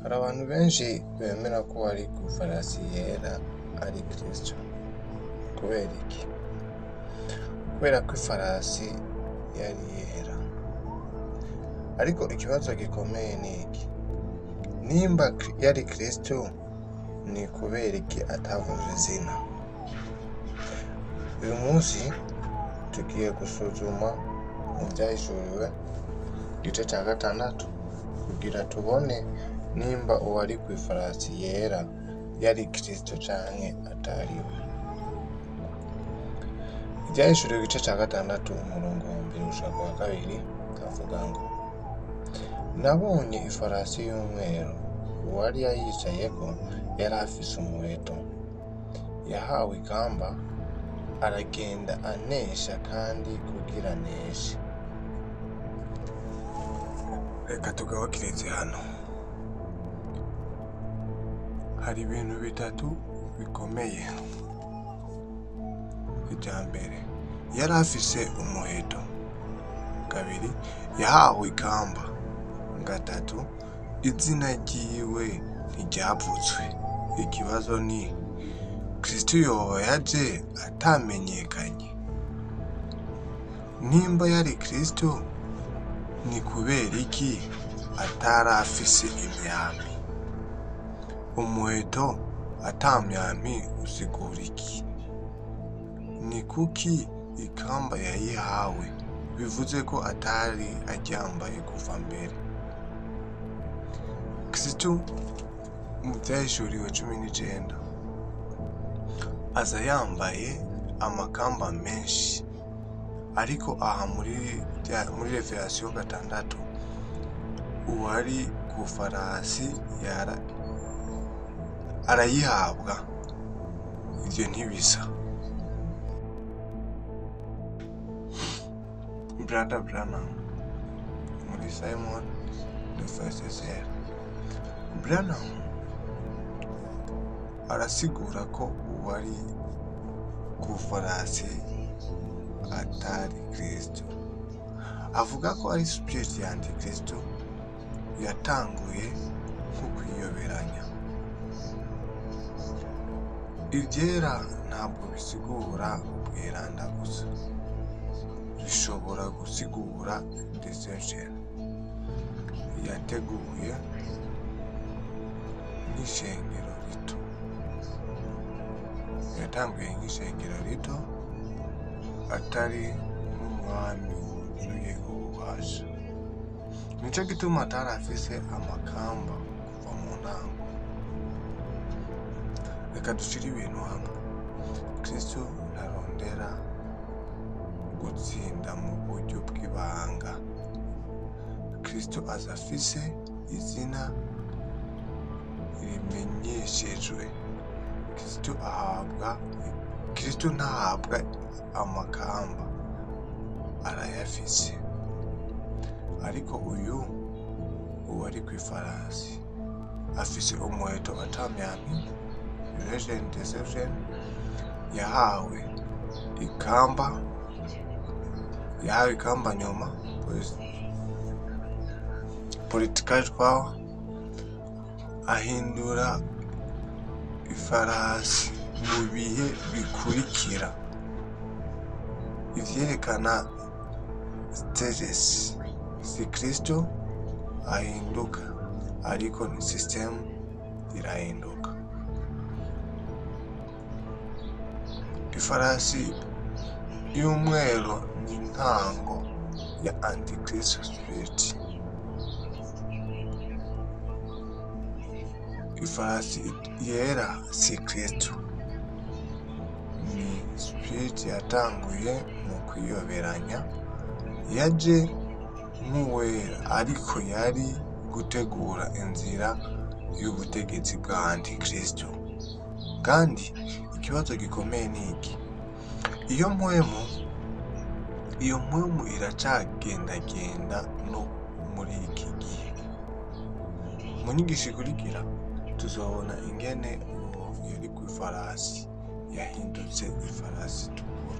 Hari abantu benshi bemera ko uwari ku ifarasi yera ari Kristo. Kubera iki? Kubera ko ifarasi yari yera. Ariko ikibazo gikomeye ni iki? Nimba yari Kristo, ni kubera iki atavuze izina? Uyu munsi tugiye gusuzuma mu byahishuriwe igice cya 6 kugira tubone nimba uwari ku ifarasi yera yari Kristo canke atariwe. Ibyahishuriwe igice cya 6 umurongo wa 1 gushika wa 2 avuga ngo, nabonye ifarasi y'umweru, uwari yayicayeko yari afise umuheto, yahawe ikamba, aragenda anesha kandi kugira aneshe. Reka tugabakirize hano. Hari ibintu bitatu bikomeye. Icya mbere, yari afise umuheto. Kabiri, yahawe ikamba. Gatatu, izina ryiwe ntiryavutswe. Ikibazo ni, Kristo yoba yaje atamenyekanye? Nimba yari Kristo, ni kubera iki atari afise imyambi? Umuheto ata myambi usigura iki? Ni kuki ikamba yayihawe bivuze ko atari aryambaye kuva mbere? Kristo mu byahishuriwe 19 aza yambaye amakamba menshi, ariko aha muri Revelation 6 uwari ku farasi arayihabwa. Ivyo ntibisa. Brother Branham muri Simon the First Essay, Branham arasigura ko uwari ku farasi atari Kristo. Avuga ko ari spirit ya Antikristo yatanguye nko kwiyoberanya. Ibyera ntabwo bisigura ubweranda gusa, bishobora gusigura deception. Yateguye nk'ishengero rito. Yatanguye nk'ishengero rito, atari n'umwami wuzuye ububasha. Nico gituma atari afise amakamba kuva mu ntango. Reka dushire ibintu hamwe. Kristo ntarondera gutsinda mu buryo bw'ibanga. Kristo aza afise izina rimenyeshejwe. Kristo ntahabwa amakamba, arayafise. Ariko uwari ku ifarasi afise umuheto ata myambi, Legend Deception, yahawe ikamba nyuma, political power, ahindura ifarasi mu bihe bikurikira. Ivyerekana stages. Si Kristo ahinduka, ariko ni system irahinduka. Ifarasi y'umweru ni intango ya Antichrist spirit. Ifarasi yera si Kristo, ni spirit yatanguye mu kwiyoberanya. Yaje nk'uwera, ariko yari gutegura inzira y'ubutegetsi bwa Antikristo. Kandi ikibazo gikomeye ni iki? Iyo mpwemu iracagendagenda no muri iki gihe. Mu nyigisho ikurikira tuzobona ingene uwo yari ku ifarasi yahindutse ifarasi itukura.